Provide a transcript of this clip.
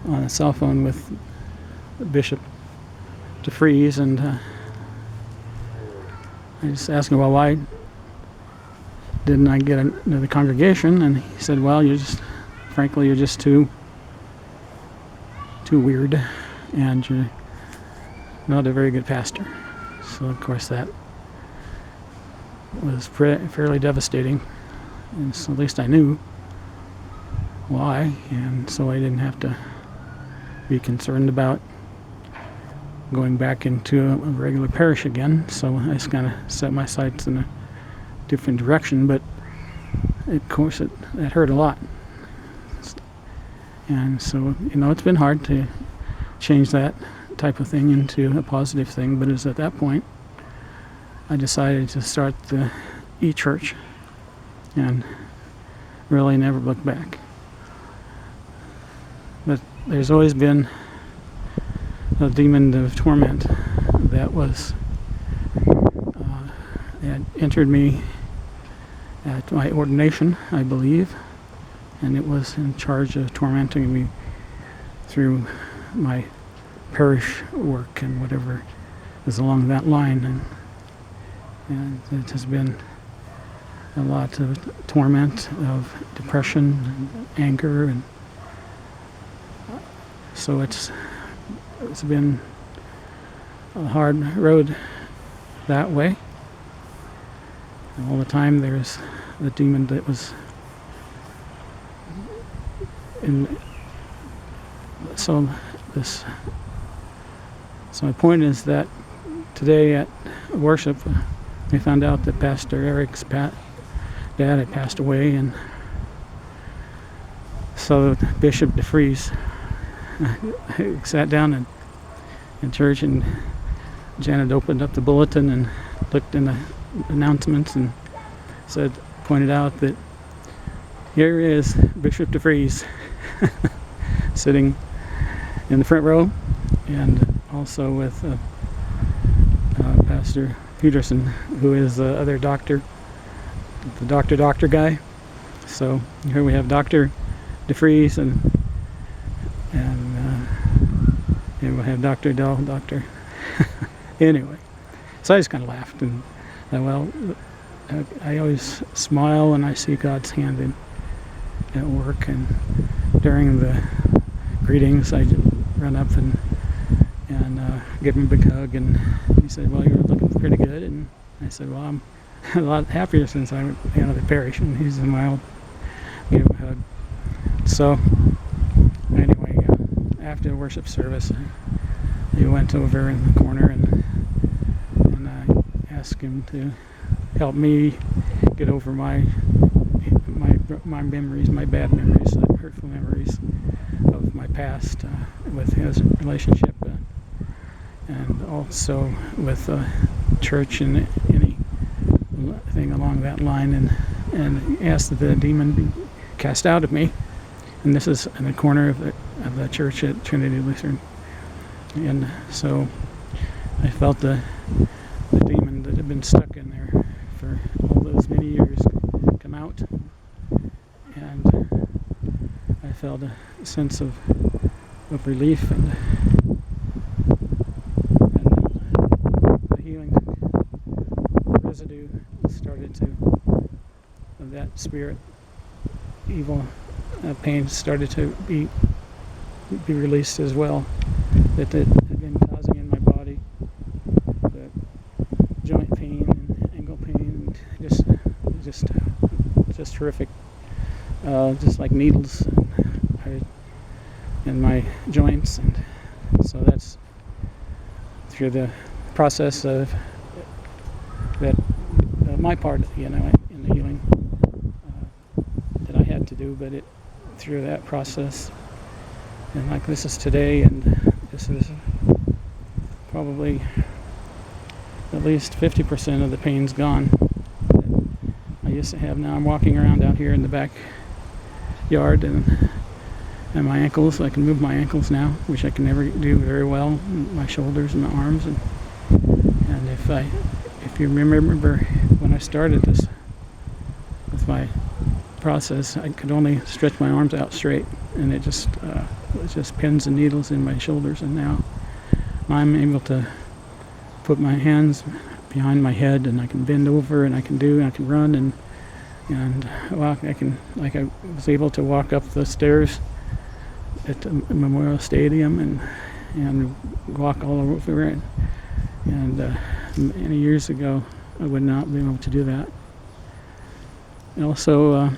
on a cell phone with Bishop DeFries, and I just asked him, well, why didn't I get into the congregation? And he said, well, frankly, you're just too weird, and you're not a very good pastor. So, of course, that was fairly devastating, and so at least I knew why, and so I didn't have to be concerned about going back into a regular parish again. So I just kind of set my sights in a different direction, but of course it hurt a lot. And so, it's been hard to change that type of thing into a positive thing, but it was at that point I decided to start the e-church and really never look back. But there's always been a demon of torment that had entered me at my ordination, I believe, and it was in charge of tormenting me through my parish work and whatever is along that line, and it has been a lot of torment, of depression and anger, and so it's been a hard road that way. And all the time there's the demon that was in. So my point is that today at worship we found out that Pastor Eric's dad had passed away, and so Bishop DeFries sat down in church, and Janet opened up the bulletin and looked in the announcements and pointed out that here is Bishop DeFries sitting in the front row, and also with Pastor Peterson, who is the other doctor, the doctor guy. So here we have Dr. DeFries, and here we have Dr. Dell, Doctor. Anyway, so I just kind of laughed, and I always smile when I see God's hand at work, and during the greetings I run up and give him a big hug, and he said, well, you're looking pretty good, and I said, well, I'm a lot happier since I went out of the parish, and he smiled, gave him a hug. So anyway, after the worship service, he went over in the corner, and I asked him to help me get over my memories, my bad memories, hurtful memories of my past with his relationship, and also with church and anything along that line, and asked that the demon be cast out of me. And this is in the corner of the church at Trinity Lutheran. And so I felt the demon that had been stuck in there for all those many years come out, and I felt a sense of relief, and the healing residue started to, of that spirit, evil pain started to be released as well, that it had been causing in my body, the joint pain and ankle pain, and just horrific, just like needles in my joints. And so that's through the process of that, my part, in the healing that I had to do, but through that process, and like this is today, and this is probably at least 50% of the pain's gone that I used to have. Now I'm walking around out here in the backyard, and my ankles, I can move my ankles now, which I can never do very well, my shoulders and my arms, and if you remember when I started this with my process, I could only stretch my arms out straight, and it just it was just pins and needles in my shoulders, and now I'm able to put my hands behind my head, and I can bend over, and I can run, and walk. I was able to walk up the stairs at the Memorial Stadium and walk all over it. And many years ago, I would not be able to do that. And also,